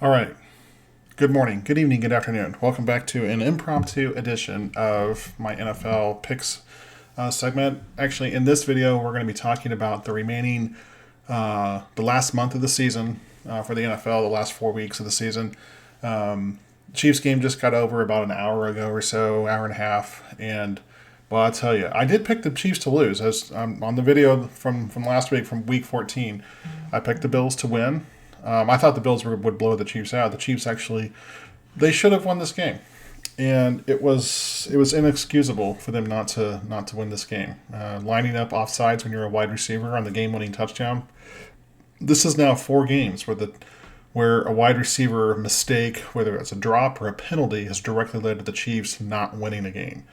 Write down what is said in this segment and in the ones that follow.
All right. Good morning, good evening, good afternoon. Welcome back to an impromptu edition of my NFL picks segment. Actually, in this video, we're going to be talking about the remaining, the last month of the season for the NFL, the last 4 weeks of the season. Chiefs game just got over about an hour ago or so, hour and a half, and well, I'll tell you, I did pick the Chiefs to lose. As on the video from last week, from Week 14, I picked the Bills to win. I thought the Bills would blow the Chiefs out. The Chiefs actually, they should have won this game, and it was inexcusable for them not to win this game. Lining up offsides when you're a wide receiver on the game-winning touchdown. This is now 4 games where a wide receiver mistake, whether it's a drop or a penalty, has directly led to the Chiefs not winning a game.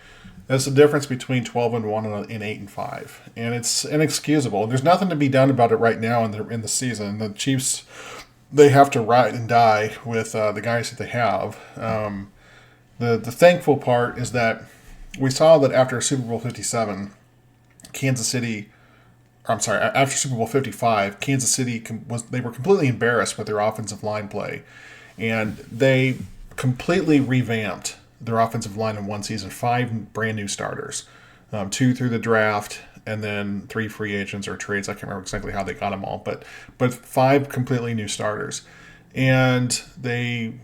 That's the difference between 12-1 and 8-5, and it's inexcusable. There's nothing to be done about it right now in the season. The Chiefs, they have to ride and die with the guys that they have. The thankful part is that we saw that after Super Bowl 57, Kansas City. I'm sorry, after Super Bowl 55, Kansas City they were completely embarrassed with their offensive line play, and they completely revamped their offensive line in one season. 5 brand new starters, 2 through the draft, and then 3 free agents or trades. I can't remember exactly how they got them all, but 5 completely new starters, and they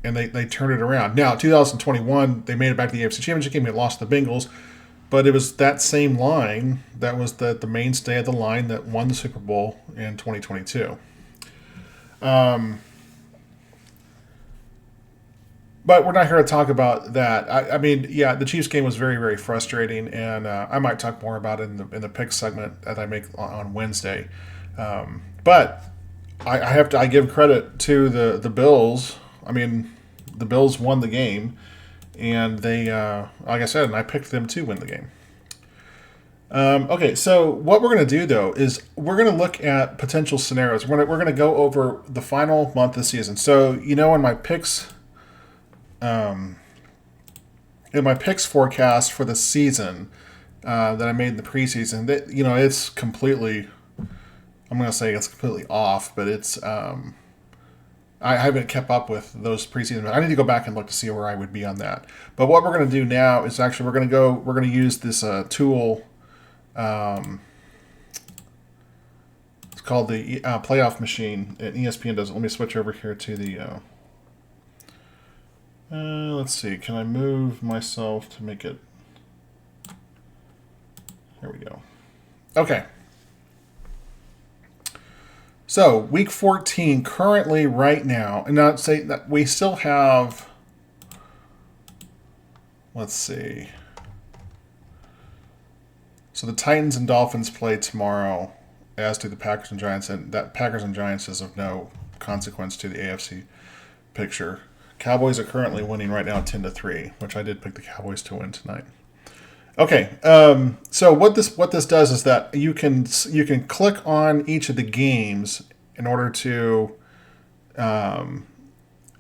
turned it around. Now, 2021, they made it back to the AFC Championship game. They lost to the Bengals, but it was that same line that was the mainstay of the line that won the Super Bowl in 2022. But we're not here to talk about that. I mean, yeah, the Chiefs game was very, very frustrating, and I might talk more about it in the pick segment that I make on Wednesday. But I give credit to the Bills. I mean, the Bills won the game, and they, like I said, and I picked them to win the game. Okay, so what we're going to do, though, is we're going to look at potential scenarios. We're going to go over the final month of the season. So, in my picks forecast for the season that I made in the preseason, that it's completely, I'm going to say it's completely off, but it's I haven't kept up with those preseason. I need to go back and look to see where I would be on that. But what we're going to do now is actually we're going to use this tool. It's called the playoff machine, and ESPN does it. Let me switch over here to the. Let's see. Can I move myself to make it? Here we go. Okay. So, week 14, currently, right now, and not say that we still have. Let's see. So, the Titans and Dolphins play tomorrow, as do the Packers and Giants, and that Packers and Giants is of no consequence to the AFC picture. Cowboys are currently winning right now 10-3, which I did pick the Cowboys to win tonight. Okay, so what this does is that you can click on each of the games in order to, and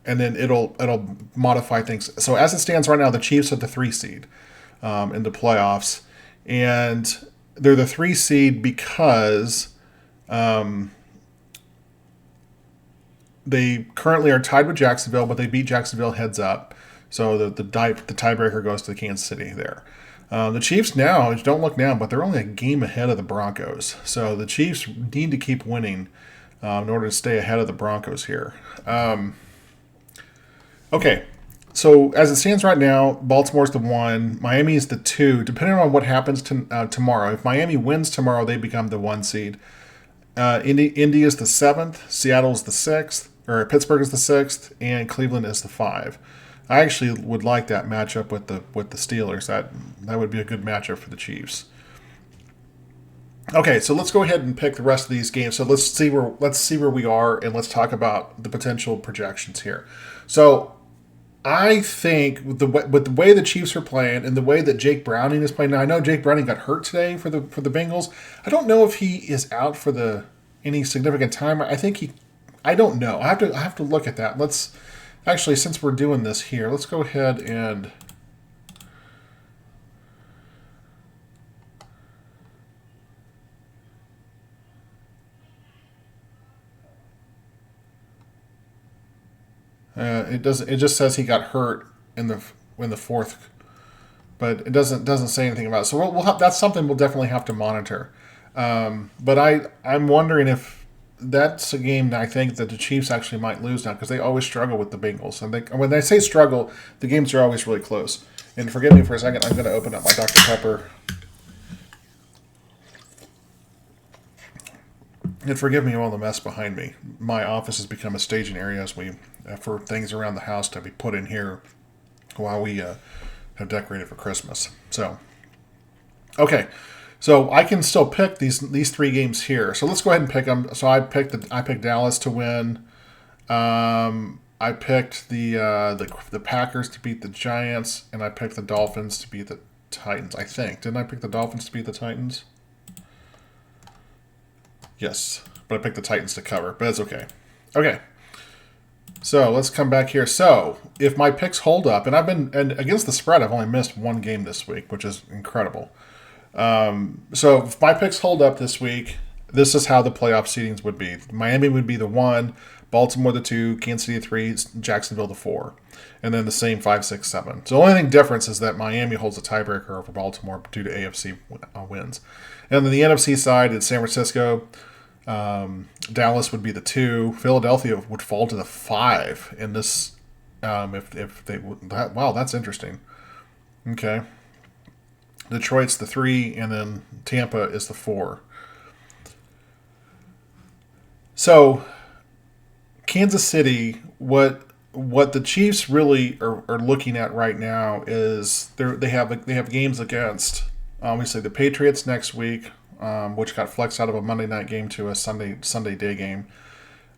then it'll modify things. So as it stands right now, the Chiefs are the 3 seed in the playoffs, and they're the 3 seed because they currently are tied with Jacksonville, but they beat Jacksonville heads up. So the tiebreaker goes to Kansas City there. The Chiefs now, don't look now, but they're only a game ahead of the Broncos. So the Chiefs need to keep winning in order to stay ahead of the Broncos here. Okay, so as it stands right now, Baltimore's the 1, Miami is the 2. Depending on what happens tomorrow, if Miami wins tomorrow, they become the 1 seed. Indy is the 7th, Seattle is the 6th, or Pittsburgh is the 6th, and Cleveland is the 5. I actually would like that matchup with the Steelers. That would be a good matchup for the Chiefs. Okay, so let's go ahead and pick the rest of these games. So let's see where we are, and let's talk about the potential projections here. So I think with the way the Chiefs are playing and the way that Jake Browning is playing now, I know Jake Browning got hurt today for the Bengals. I don't know if he is out for any significant time. I don't know. I have to look at that. Let's actually, since we're doing this here, let's go ahead and It doesn't. It just says he got hurt in the fourth, but it doesn't say anything about it. So we'll have, that's something we'll definitely have to monitor. But I'm wondering if that's a game that I think that the Chiefs actually might lose now because they always struggle with the Bengals. And when they say struggle, the games are always really close. And forgive me for a second, I'm going to open up my Dr. Pepper. And forgive me all the mess behind me. My office has become a staging area as we for things around the house to be put in here while we have decorated for Christmas. So, okay, so I can still pick these three games here. So let's go ahead and pick them. So I picked Dallas to win. I picked the Packers to beat the Giants, and I picked the Dolphins to beat the Titans. I think didn't I pick the Dolphins to beat the Titans? Yes, but I picked the Titans to cover, but it's okay. Okay, so let's come back here. So if my picks hold up, and against the spread, I've only missed one game this week, which is incredible. So if my picks hold up this week, this is how the playoff seedings would be. Miami would be the 1, Baltimore the 2, Kansas City the 3, Jacksonville the 4, and then the same 5, 6, 7. So the only thing difference is that Miami holds a tiebreaker over Baltimore due to AFC wins. And then the NFC side, it's San Francisco. Dallas would be the 2. Philadelphia would fall to the 5 in this. If they wow, that's interesting. Okay. Detroit's the 3, and then Tampa is the 4. So Kansas City, what the Chiefs really are looking at right now is they have games against obviously the Patriots next week, which got flexed out of a Monday night game to a Sunday day game,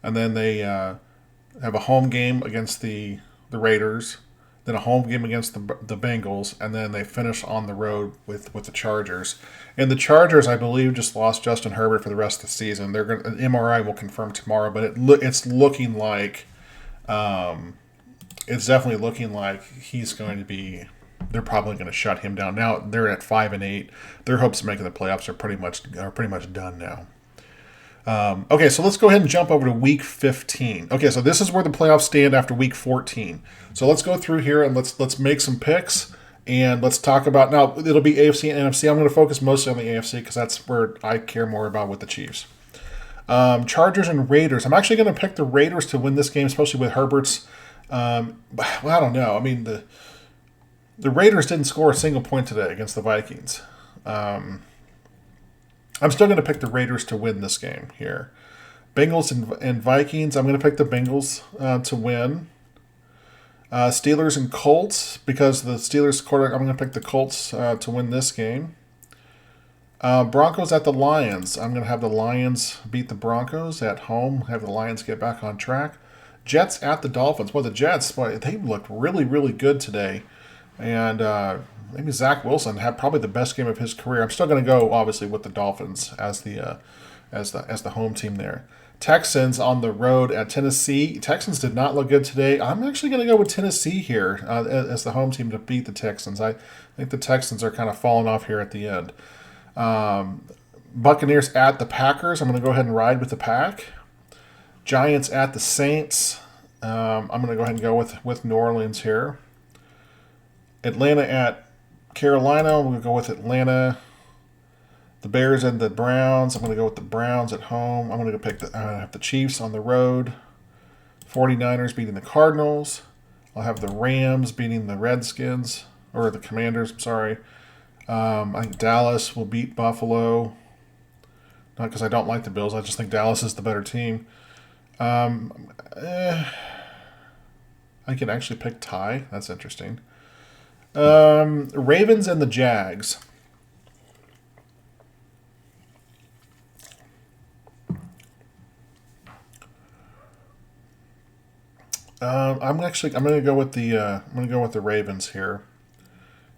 and then they have a home game against the Raiders, then a home game against the Bengals, and then they finish on the road with the Chargers. And the Chargers, I believe, just lost Justin Herbert for the rest of the season. They're going an MRI will confirm tomorrow, but it's looking like it's definitely looking like he's going to be. They're probably going to shut him down. Now they're at 5-8. Their hopes of making the playoffs are pretty much done now. Okay, so let's go ahead and jump over to Week 15. Okay, so this is where the playoffs stand after Week 14. So let's go through here and let's make some picks and let's talk about now. It'll be AFC and NFC. I'm going to focus mostly on the AFC because that's where I care more about with the Chiefs. Chargers and Raiders. I'm actually going to pick the Raiders to win this game, especially with Herbert's. Well, I don't know. I mean the Raiders didn't score a single point today against the Vikings. I'm still going to pick the Raiders to win this game here. Bengals and Vikings, I'm going to pick the Bengals to win. Steelers and Colts, because the Steelers quarterback, I'm going to pick the Colts to win this game. Broncos at the Lions. I'm going to have the Lions beat the Broncos at home, have the Lions get back on track. Jets at the Dolphins. Well, the Jets, they looked really, really good today. And maybe Zach Wilson had probably the best game of his career. I'm still going to go obviously with the Dolphins as the home team there. Texans on the road at Tennessee. Texans did not look good today. I'm actually going to go with Tennessee here as the home team to beat the Texans. I think the Texans are kind of falling off here at the end. Buccaneers at the Packers. I'm going to go ahead and ride with the Pack. Giants at the Saints. I'm going to go ahead and go with New Orleans here. Atlanta at Carolina. I'm going to go with Atlanta. The Bears and the Browns. I'm going to go with the Browns at home. I'm going to go have the Chiefs on the road. 49ers beating the Cardinals. I'll have the Rams beating the Redskins. Or the Commanders, I'm sorry. I think Dallas will beat Buffalo. Not because I don't like the Bills. I just think Dallas is the better team. I can actually pick tie. That's interesting. Ravens and the Jags. I'm going to go with the Ravens here,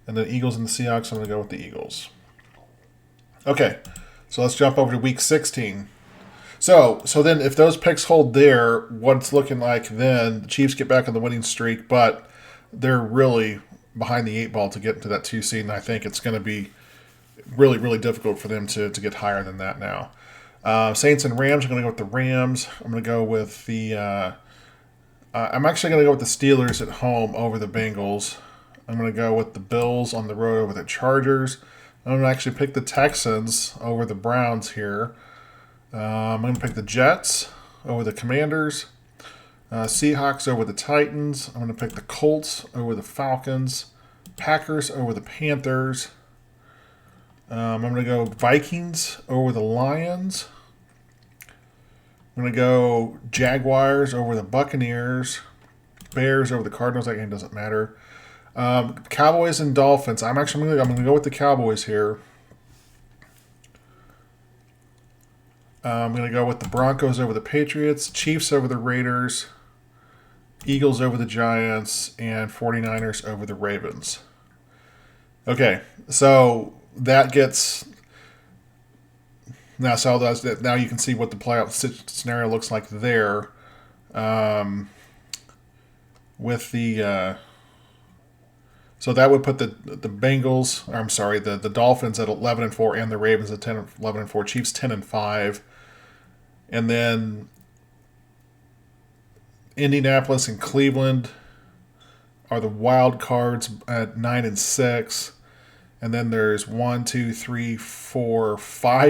and the Eagles and the Seahawks. I'm going to go with the Eagles. Okay, so let's jump over to Week 16. So then, if those picks hold there, what it's looking like then, the Chiefs get back on the winning streak, but they're really behind the 8 ball to get into that 2 seed, and I think it's going to be really, really difficult for them to get higher than that now. Saints and Rams, I'm going to go with the Rams. I'm going to go with the I'm actually going to go with the Steelers at home over the Bengals. I'm going to go with the Bills on the road over the Chargers. I'm going to actually pick the Texans over the Browns here. I'm going to pick the Jets over the Commanders. Seahawks over the Titans. I'm going to pick the Colts over the Falcons. Packers over the Panthers. I'm going to go Vikings over the Lions. I'm going to go Jaguars over the Buccaneers. Bears over the Cardinals. That game doesn't matter. Cowboys and Dolphins. I'm going to go with the Cowboys here. I'm going to go with the Broncos over the Patriots. Chiefs over the Raiders. Eagles over the Giants. And 49ers over the Ravens. Okay, so that gets... Now you can see what the playoff scenario looks like there. With the... So that would put the Bengals, the Dolphins at 11-4 and the Ravens at 11-4, Chiefs 10-5. And then Indianapolis and Cleveland are the wild cards at 9-6. And then there's 5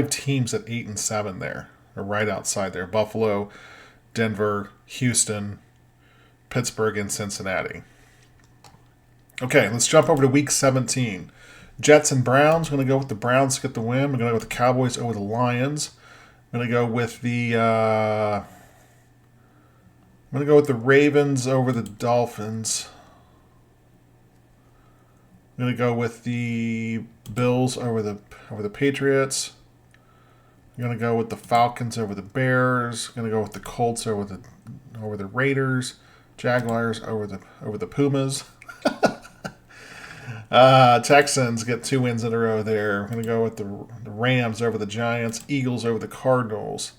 teams at 8-7 there. Or right outside there. Buffalo, Denver, Houston, Pittsburgh, and Cincinnati. Okay, let's jump over to Week 17. Jets and Browns. I'm going to go with the Browns to get the win. I'm going to go with the Cowboys over the Lions. I'm going to go with the Ravens over the Dolphins. I'm going to go with the Bills over the Patriots. I'm going to go with the Falcons over the Bears. I'm going to go with the Colts over the Raiders. Jaguars over the Pumas. Texans get 2 wins in a row there. I'm going to go with the Rams over the Giants. Eagles over the Cardinals.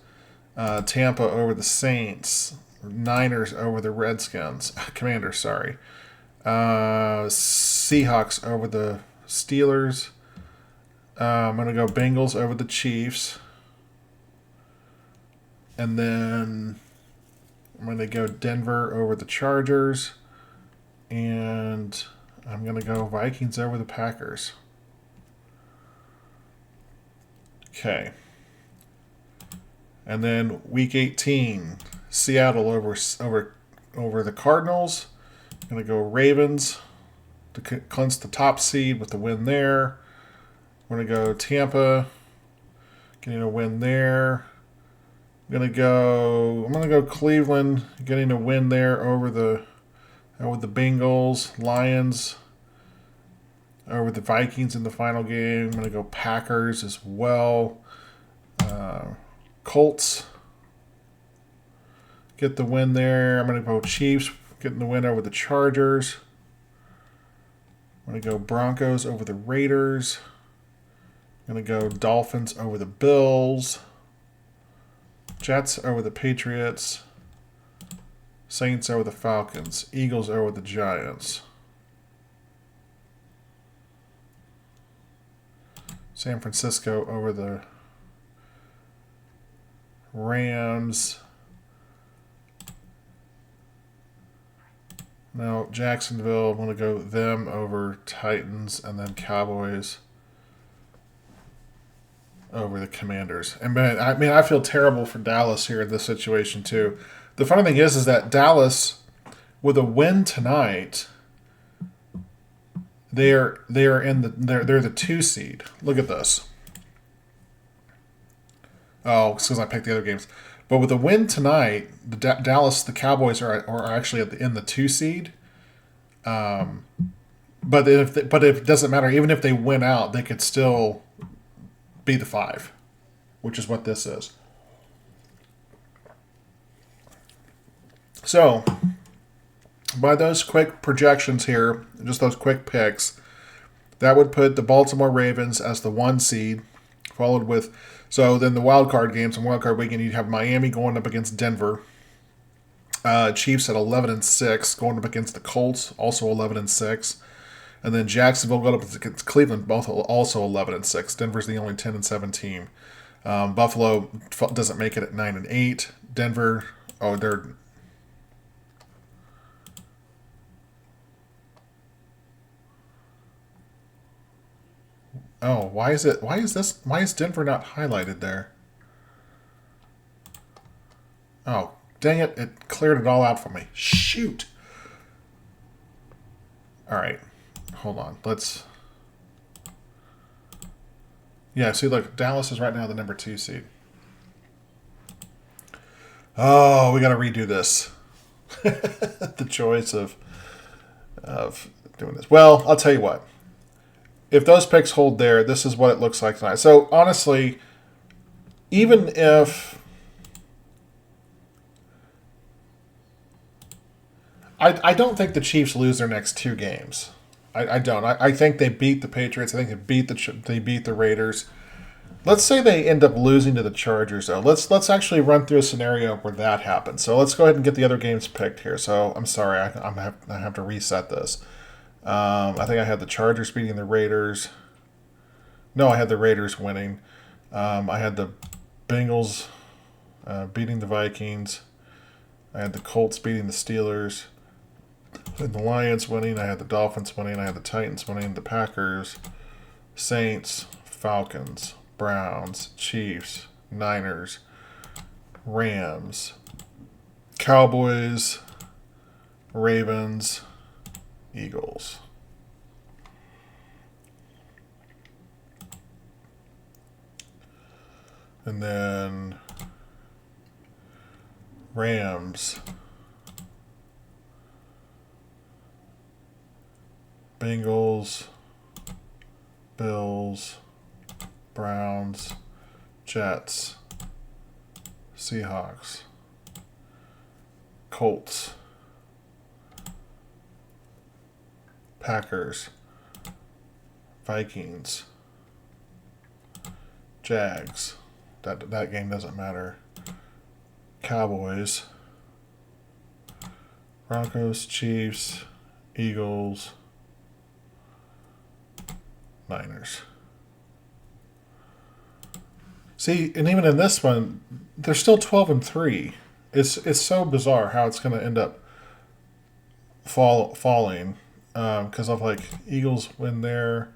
Tampa over the Saints. Niners over the Redskins. Commanders, sorry. Seahawks over the Steelers. I'm going to go Bengals over the Chiefs. And then I'm going to go Denver over the Chargers. And I'm going to go Vikings over the Packers. Okay. And then Week 18, Seattle over the Cardinals. I'm going to go Ravens to clinch the top seed with the win there. We're going to go Tampa, getting a win there. I'm going to go Cleveland, getting a win there over the Bengals. Lions over the Vikings in the final game. I'm going to go Packers as well. Colts get the win there. I'm going to go Chiefs getting the win over the Chargers. I'm going to go Broncos over the Raiders. I'm going to go Dolphins over the Bills. Jets over the Patriots. Saints over the Falcons. Eagles over the Giants. San Francisco over the Rams. Now, Jacksonville, I'm going to go them over Titans, and then Cowboys over the Commanders. And man, I feel terrible for Dallas here in this situation too. The funny thing is that Dallas, with a win tonight, they're the 2 seed. Look at this. Oh, it's because I picked the other games. But with a win tonight, the Cowboys are actually in the 2 seed. But if it doesn't matter, even if they win out, they could still be the 5, which is what this is. So, by those quick projections here, just those quick picks, that would put the Baltimore Ravens as the 1 seed, followed with... So then the wild card games and wild card weekend, you'd have Miami going up against Denver. Chiefs at 11-6 going up against the Colts, also 11-6. And then Jacksonville going up against Cleveland, both also 11-6. Denver's the only 10-7 team. Buffalo doesn't make it at 9-8. Denver, they're Oh, why is it? Why is Denver not highlighted there? Oh, dang it! It cleared it all out for me. Shoot. All right, hold on. Let's. Yeah, see, look, Dallas is right now the number 2 seed. Oh, we got to redo this. The choice of doing this. Well, I'll tell you what. If those picks hold there, this is what it looks like tonight. So honestly, even if I don't think the Chiefs lose their next 2 games. I don't. I think they beat the Patriots. I think they beat the Raiders. Let's say they end up losing to the Chargers, though. Let's actually run through a scenario where that happens. So let's go ahead and get the other games picked here. So I'm sorry, I have to reset this. I think I had the Chargers beating the Raiders. No, I had the Raiders winning. I had the Bengals beating the Vikings. I had the Colts beating the Steelers. I had the Lions winning. I had the Dolphins winning. I had the Titans winning. The Packers, Saints, Falcons, Browns, Chiefs, Niners, Rams, Cowboys, Ravens, Eagles. And then Rams, Bengals, Bills, Browns, Jets, Seahawks, Colts, Packers, Vikings, Jags. That game doesn't matter. Cowboys, Broncos, Chiefs, Eagles, Niners. See, and even in this one, they're still 12-3. It's so bizarre how it's going to end up falling because of like Eagles win there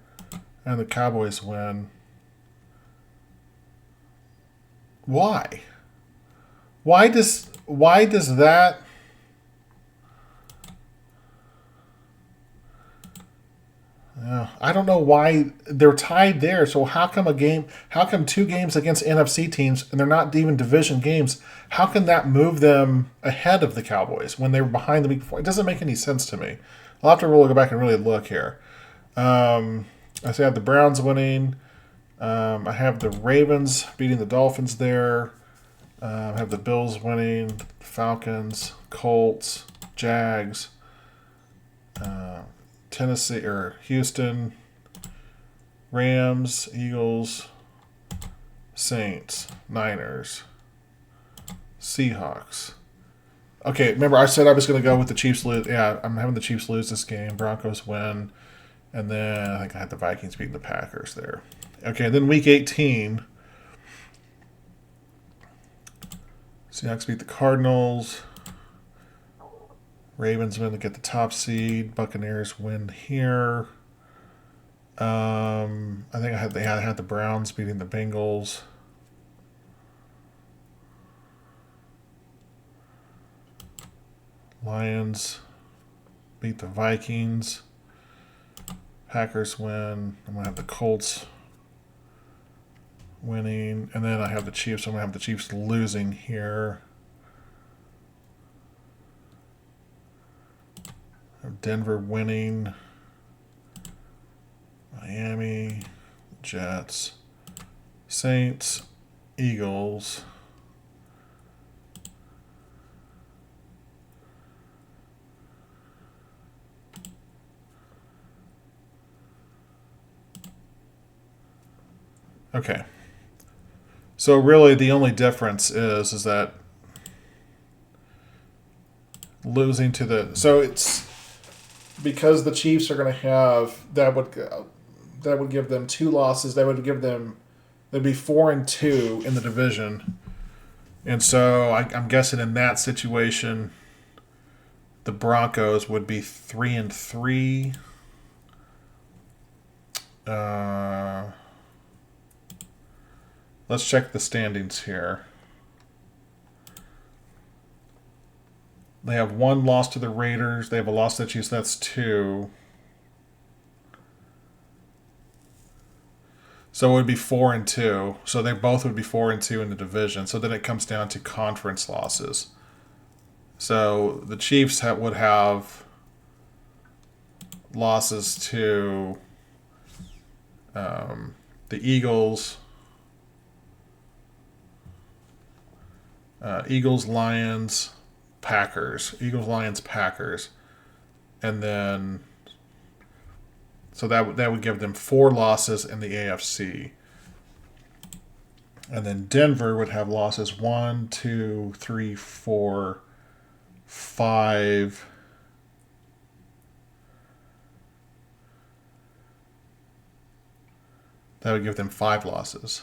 and the Cowboys win. Why? Why does that? I don't know why they're tied there. So how come 2 games against NFC teams and they're not even division games? How can that move them ahead of the Cowboys when they were behind the week before? It doesn't make any sense to me. I'll have to really go back and really look here. I say I have the Browns winning. I have the Ravens beating the Dolphins there. I have the Bills winning, Falcons, Colts, Jags, Tennessee or Houston, Rams, Eagles, Saints, Niners, Seahawks. Okay, remember I said I was going to go with the Chiefs lose. Yeah, I'm having the Chiefs lose this game. Broncos win. And then I think I had the Vikings beating the Packers there. Okay, then week 18. Seahawks beat the Cardinals. Ravens win to get the top seed. Buccaneers win here. I think I had the Browns beating the Bengals. Lions beat the Vikings. Packers win. I'm going to have the Colts winning. And then I have the Chiefs. I'm going to have the Chiefs losing here. Denver winning. Miami, Jets, Saints, Eagles. Okay. So really the only difference is that losing to the so it's because the Chiefs are going to have that would give them 2 losses. They'd be 4-2 in the division. And so I'm guessing in that situation the Broncos would be 3-3. Let's check the standings here. They have one loss to the Raiders. They have a loss to the Chiefs. That's 2. So it would be 4-2. So they both would be 4-2 in the division. So then it comes down to conference losses. So the Chiefs would have losses to the Eagles, Lions, Packers. Eagles, Lions, Packers. And then, so that would give them 4 losses in the AFC. And then Denver would have losses 1, 2, 3, 4, 5. That would give them 5 losses.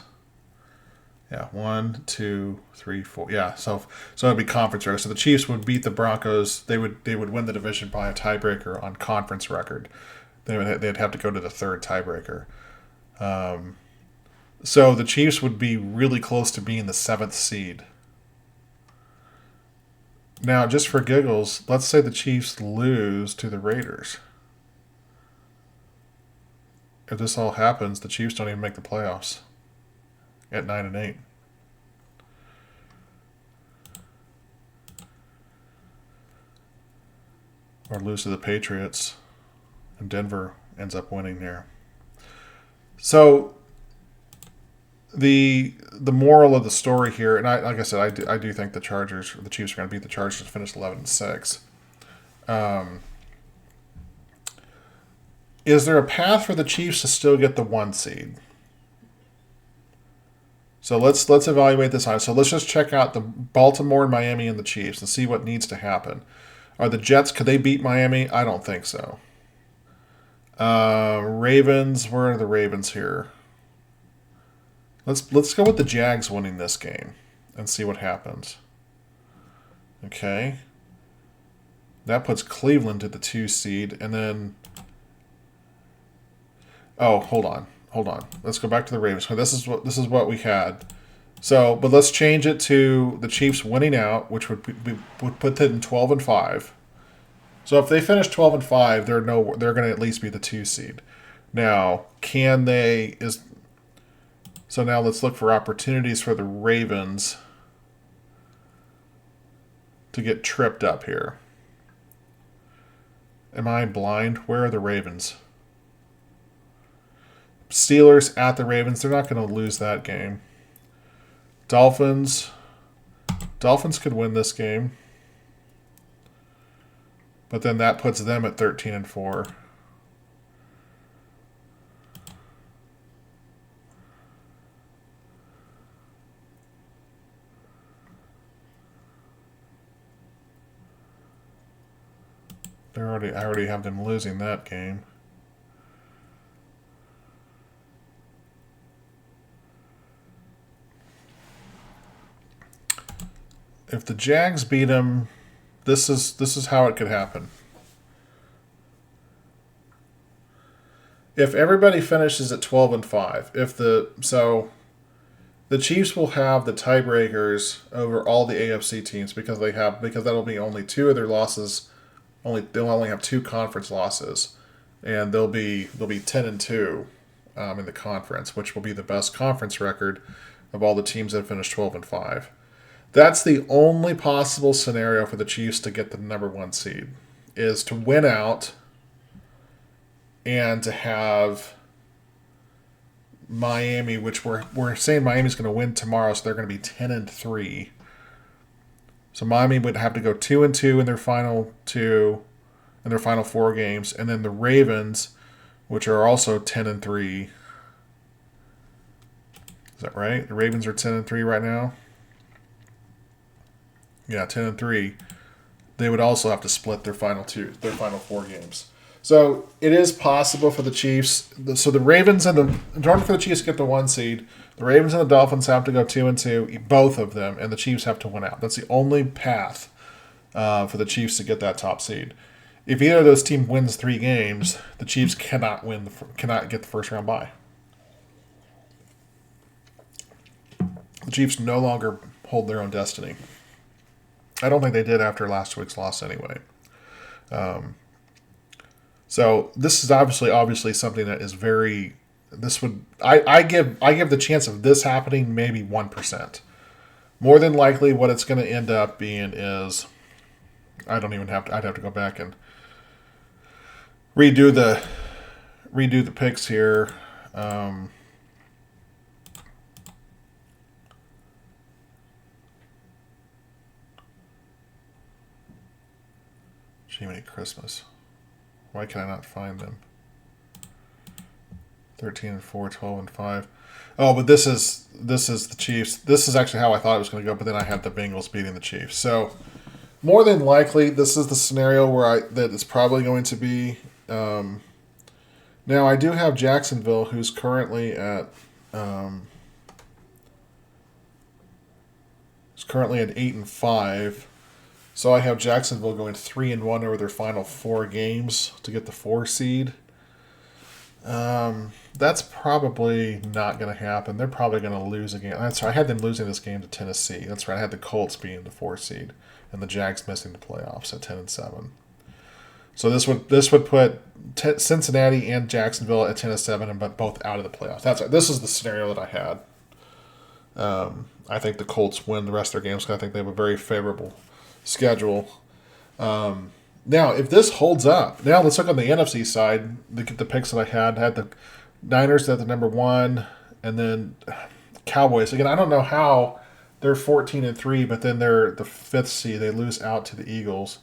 Yeah, 1, 2, 3, 4. Yeah, so it'd be conference record. So the Chiefs would beat the Broncos. They would win the division by a tiebreaker on conference record. They'd have to go to the 3rd tiebreaker. So the Chiefs would be really close to being the 7th seed. Now, just for giggles, let's say the Chiefs lose to the Raiders. If this all happens, the Chiefs don't even make the playoffs at 9-8. Or lose to the Patriots, and Denver ends up winning here. So the moral of the story here, and like I said, I do think the Chiefs are going to beat the Chargers and finish 11-6. Is there a path for the Chiefs to still get the 1 seed? So let's evaluate this on. So let's just check out the Baltimore and Miami and the Chiefs and see what needs to happen. Are the Jets, could they beat Miami? I don't think so. Ravens, where are the Ravens here? Let's go with the Jags winning this game and see what happens. Okay. That puts Cleveland to the 2 seed, and then hold on. Let's go back to the Ravens. So this is what we had. So, but let's change it to the Chiefs winning out, which would put them in 12-5. So if they finish 12-5, they're going to at least be the 2 seed. Now, so now let's look for opportunities for the Ravens to get tripped up here. Am I blind? Where are the Ravens? Steelers at the Ravens. They're not going to lose that game. Dolphins could win this game. But then that puts them at 13-4. I already have them losing that game. If the Jags beat them, this is how it could happen. If everybody finishes at 12-5, the Chiefs will have the tiebreakers over all the AFC teams because that'll be only 2 of their losses. They'll only have 2 conference losses, and they'll be 10-2 in the conference, which will be the best conference record of all the teams that finish 12-5. That's the only possible scenario for the Chiefs to get the number 1 seed, is to win out and to have Miami, which we're saying Miami's going to win tomorrow, so they're going to be 10-3. So Miami would have to go 2-2 in their final 4 games, and then the Ravens, which are also 10-3. Is that right? The Ravens are 10-3 right now. Yeah, 10-3. They would also have to split their final 4 games. So it is possible for the Chiefs. So the Ravens in order for the Chiefs to get the 1 seed, the Ravens and the Dolphins have to go 2-2, both of them, and the Chiefs have to win out. That's the only path for the Chiefs to get that top seed. If either of those teams wins 3 games, the Chiefs cannot get the first round bye. The Chiefs no longer hold their own destiny. I don't think they did after last week's loss anyway. So this is obviously something that is very. I give the chance of this happening maybe 1%. More than likely, what it's going to end up being is, I'd have to go back and redo the picks here. Jiminy Christmas. Why can I not find them? 13 and 4, 12 and 5. Oh, but this is the Chiefs. This is actually how I thought it was going to go, but then I had the Bengals beating the Chiefs. So more than likely, this is the scenario that it's probably going to be. Now I do have Jacksonville, who's currently at 8 and 5. So I have Jacksonville going 3 and 1 over their final 4 games to get the 4 seed. That's probably not going to happen. They're probably going to lose again. That's right. I had them losing this game to Tennessee. That's right. I had the Colts being the 4 seed and the Jags missing the playoffs at 10 and 7. So this would put Cincinnati and Jacksonville at 10 and 7, but both out of the playoffs. That's right. This is the scenario that I had. I think the Colts win the rest of their games because I think they have a very favorable schedule. Now, if this holds up, now let's look on the NFC side. The picks that I had the Niners at the number 1, and then Cowboys. Again, I don't know how they're 14 and 3, but then they're the 5th seed. They lose out to the Eagles.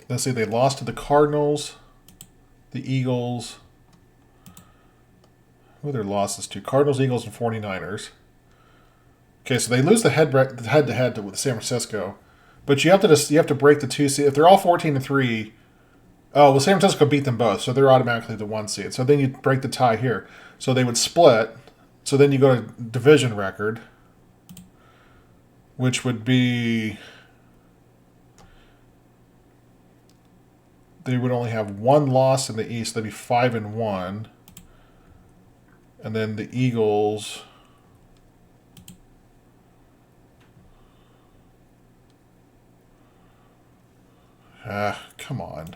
Let's see, they lost to the Cardinals, the Eagles. Who are their losses to? Cardinals, Eagles, and 49ers. Okay, so they lose the head-to-head with San Francisco, but you have to break the 2 seed. If they're all 14 and 3, San Francisco beat them both, so they're automatically the 1 seed. So then you break the tie here. So they would split. So then you go to division record, which would be they would only have 1 loss in the East. They'd be 5 and 1. And then the Eagles, come on.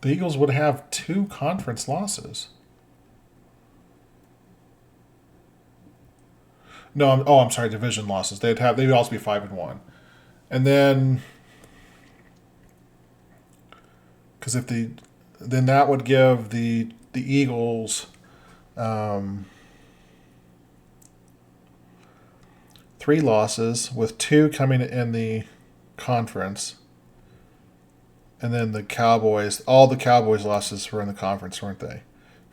The Eagles would have 2 conference losses. No, I'm sorry, division losses. They'd also be 5 and 1. And then because then that would give the Eagles 3 losses, with 2 coming in the conference, and then the Cowboys. All the Cowboys losses were in the conference, weren't they?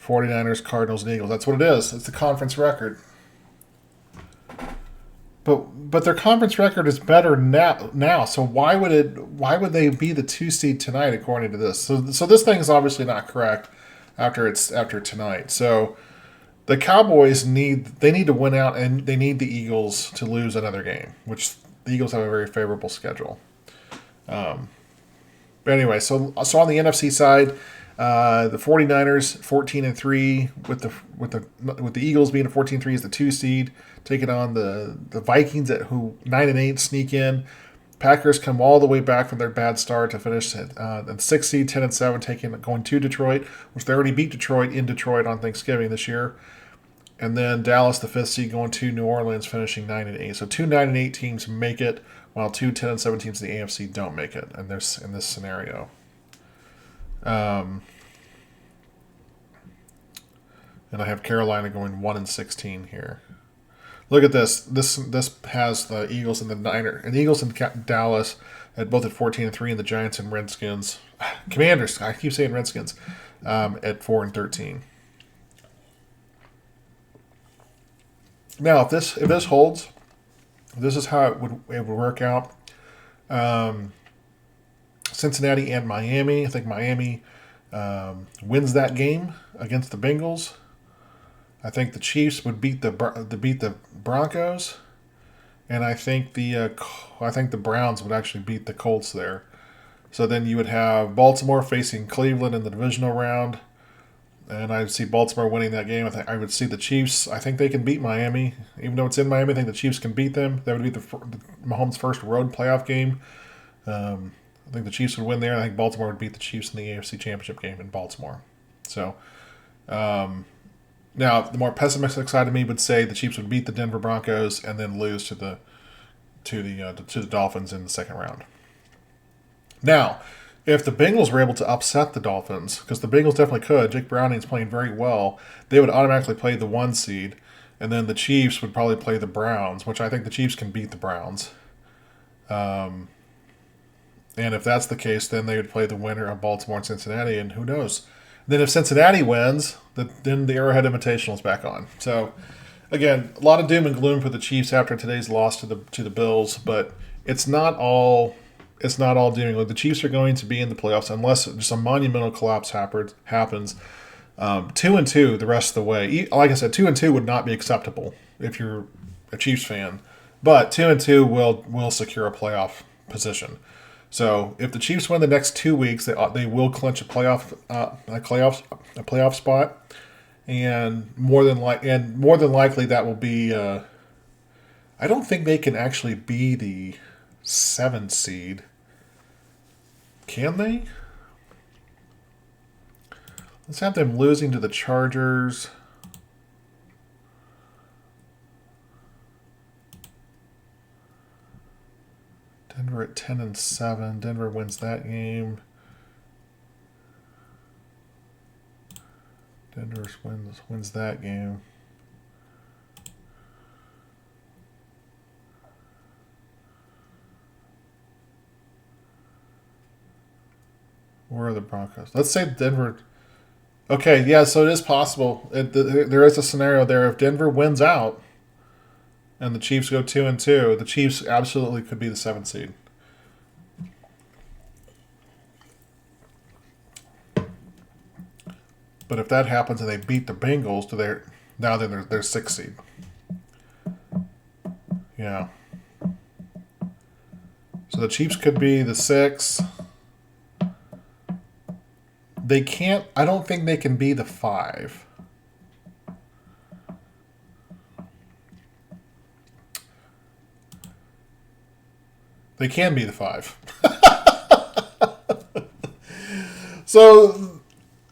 49ers, Cardinals, and Eagles. That's what it is. It's the conference record. But their conference record is better now. So why would they be the 2 seed tonight according to this? So this thing is obviously not correct after tonight. So the Cowboys need to win out, and they need the Eagles to lose another game, which the Eagles have a very favorable schedule. But anyway, so on the NFC side, the 49ers 14 and 3 with the Eagles being a 14-3 is the 2 seed, taking on the Vikings who 9 and 8 sneak in. Packers come all the way back from their bad start to finish at 6 seed 10 and 7, going to Detroit, which they already beat Detroit in Detroit on Thanksgiving this year. And then Dallas, the 5th seed, going to New Orleans, finishing 9 and 8. So 2 9 and 8 teams make it, while 2 10 and 7 teams in the AFC don't make it in this scenario. And I have Carolina going 1 and 16 here. Look at this. This has the Eagles and the Eagles and Dallas at both at 14 and 3, and the Giants and Redskins, Commanders. I keep saying Redskins at 4 and 13. Now, if this holds, this is how it would work out. Cincinnati and Miami. I think Miami wins that game against the Bengals. I think the Chiefs would beat the Broncos, and I think the Browns would actually beat the Colts there. So then you would have Baltimore facing Cleveland in the divisional round, and I would see Baltimore winning that game. I would see the Chiefs. I think they can beat Miami, even though it's in Miami. I think the Chiefs can beat them. That would be the Mahomes' first road playoff game. I think the Chiefs would win there. I think Baltimore would beat the Chiefs in the AFC Championship game in Baltimore. So, now the more pessimistic side of me would say the Chiefs would beat the Denver Broncos and then lose to the Dolphins in the second round. Now, if the Bengals were able to upset the Dolphins, because the Bengals definitely could, Jake Browning's playing very well, they would automatically play the 1 seed, and then the Chiefs would probably play the Browns, which I think the Chiefs can beat the Browns. And if that's the case, then they would play the winner of Baltimore and Cincinnati, and who knows? Then if Cincinnati wins, then the Arrowhead Invitational is back on. So, again, a lot of doom and gloom for the Chiefs after today's loss to the Bills, but it's not all doom and gloom. The Chiefs are going to be in the playoffs unless just a monumental collapse happens. 2-2 the rest of the way. Like I said, 2-2 would not be acceptable if you're a Chiefs fan, but 2-2 will secure a playoff position. So if the Chiefs win the next 2 weeks, they will clinch a playoff spot, and more than likely that will be. I don't think they can actually be the 7 seed. Can they? Let's have them losing to the Chargers. Denver at 10-7. Denver wins that game. Denver wins that game. Where are the Broncos? Let's say Denver. Okay, yeah, so it is possible. There is a scenario there. If Denver wins out and the Chiefs go 2-2, the Chiefs absolutely could be the 7th seed. But if that happens and they beat the Bengals, they're 6th seed. Yeah. So the Chiefs could be the 6. They can't. I don't think they can be the 5. They can be the 5. So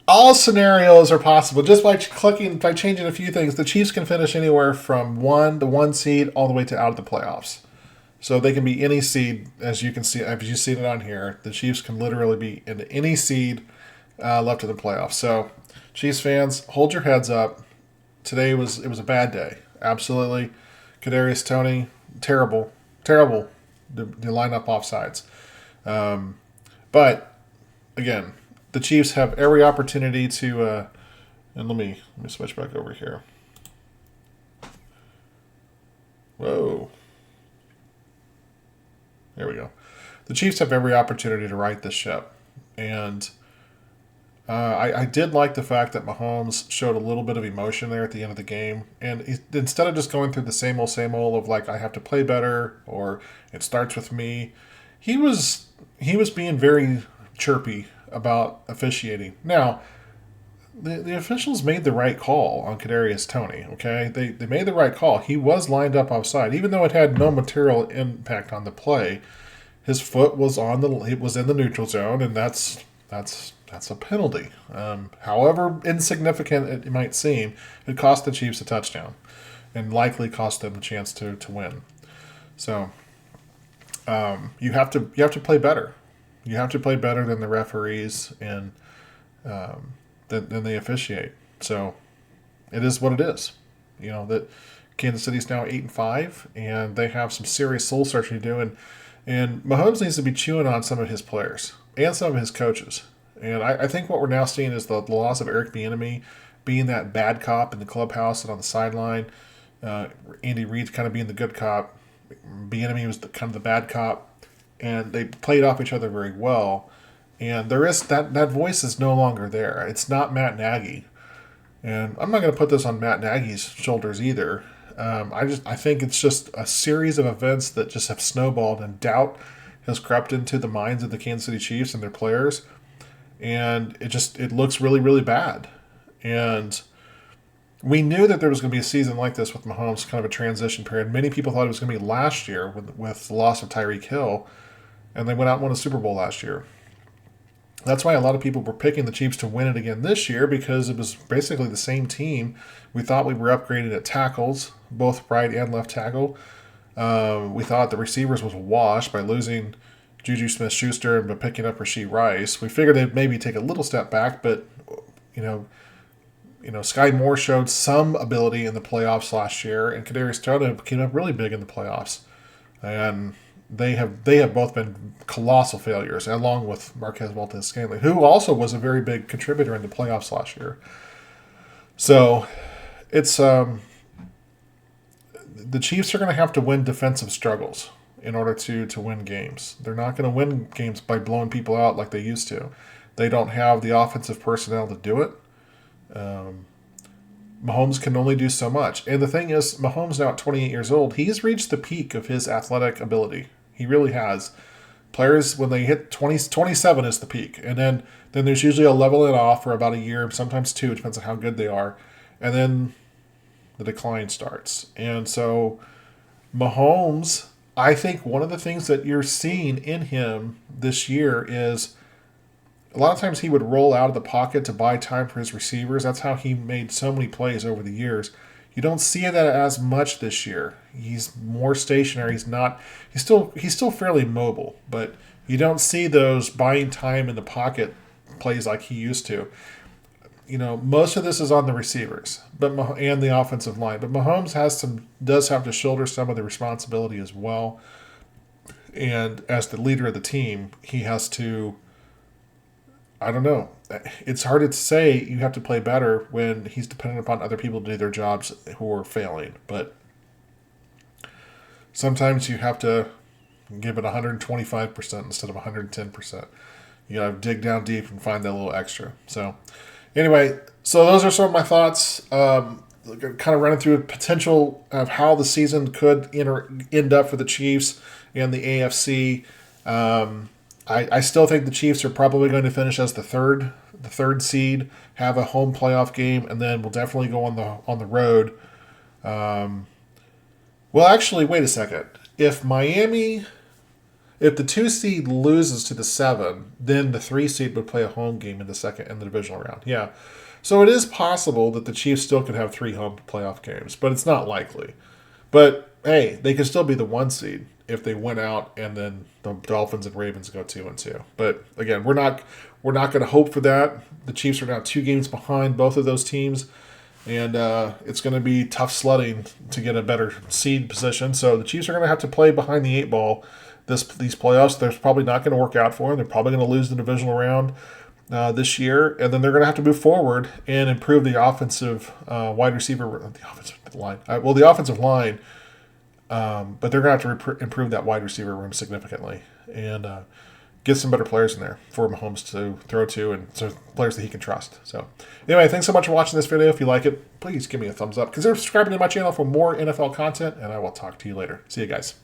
all scenarios are possible. Just by changing a few things, the Chiefs can finish anywhere from the 1 seed all the way to out of the playoffs. So they can be any seed, as you can see, as you see it on here. The Chiefs can literally be in any seed left in the playoffs. So, Chiefs fans, hold your heads up. Today was a bad day. Absolutely. Kadarius Toney, terrible. The lineup offsides. But again, the Chiefs have every opportunity to. And let me switch back over here. Whoa. There we go. The Chiefs have every opportunity to right this ship, and I did like the fact that Mahomes showed a little bit of emotion there at the end of the game. And instead of just going through the same old of like, I have to play better or it starts with me, he was being very chirpy about officiating. Now, the officials made the right call on Kadarius Toney, okay? They made the right call. He was lined up offside. Even though it had no material impact on the play, his foot was in the neutral zone, and that's a penalty. However insignificant it might seem, it cost the Chiefs a touchdown and likely cost them a chance to win. So you have to play better. You have to play better than the referees and than they officiate. So it is what it is. You know that Kansas City's now 8-5, and they have some serious soul searching to do. And Mahomes needs to be chewing on some of his players and some of his coaches. And I think what we're now seeing is the loss of Eric Bieniemy being that bad cop in the clubhouse and on the sideline. Andy Reid's kind of being the good cop. Bieniemy was kind of the bad cop. and they played off each other very well. And there is that voice is no longer there. It's not Matt Nagy, and I'm not going to put this on Matt Nagy's shoulders either. I think it's just a series of events that just have snowballed, and doubt has crept into the minds of the Kansas City Chiefs and their players, and it looks really, really bad. And we knew that there was going to be a season like this with Mahomes, kind of a transition period. Many people thought it was going to be last year with the loss of Tyreek Hill, and they went out and won a Super Bowl last year. That's why a lot of people were picking the Chiefs to win it again this year, because it was basically the same team. We thought we were upgraded at tackles, both right and left tackle. We thought the receivers was a wash by losing Juju Smith-Schuster and by picking up Rashee Rice. We figured they'd maybe take a little step back, but Sky Moore showed some ability in the playoffs last year, and Kadarius Toney came up really big in the playoffs. And they have both been colossal failures, along with Marquez Valdes-Scantling, who also was a very big contributor in the playoffs last year. So it's the Chiefs are going to have to win defensive struggles in order to win games. They're not going to win games by blowing people out like they used to. They don't have the offensive personnel to do it. Mahomes can only do so much. And the thing is, Mahomes now at 28 years old, he's reached the peak of his athletic ability. He really has. Players, when they hit 27 is the peak. And then there's usually a leveling off for about a year, sometimes two, it depends on how good they are. And then the decline starts. And so Mahomes, I think one of the things that you're seeing in him this year is a lot of times he would roll out of the pocket to buy time for his receivers. That's how he made so many plays over the years. You don't see that as much this year. He's more stationary. He's still fairly mobile, but you don't see those buying time in the pocket plays like he used to. Most of this is on the receivers, and the offensive line. But Mahomes does have to shoulder some of the responsibility as well. And as the leader of the team, he has to. I don't know. It's hard to say you have to play better when he's dependent upon other people to do their jobs who are failing. But sometimes you have to give it 125% instead of 110%. You got to dig down deep and find that little extra. So anyway, those are some of my thoughts. Kind of running through a potential of how the season could end up for the Chiefs and the AFC. I still think the Chiefs are probably going to finish as the third seed, have a home playoff game, and then we'll definitely go on the road. Well, actually, wait a second. If the 2 seed loses to the 7, then the 3 seed would play a home game in the divisional round. Yeah, so it is possible that the Chiefs still could have 3 home playoff games, but it's not likely. But hey, they could still be the 1 seed if they went out and then the Dolphins and Ravens go 2-2. But again, we're not going to hope for that. The Chiefs are now 2 games behind both of those teams, and it's going to be tough sledding to get a better seed position. So the Chiefs are going to have to play behind the 8 ball these playoffs. They're probably not going to work out for them. They're probably going to lose the divisional round this year, and then they're going to have to move forward and improve the offensive wide receiver, the offensive line. The offensive line. But they're going to have to improve that wide receiver room significantly and get some better players in there for Mahomes to throw to, and so players that he can trust. So anyway, thanks so much for watching this video. If you like it, please give me a thumbs up. Consider subscribing to my channel for more NFL content, and I will talk to you later. See you guys.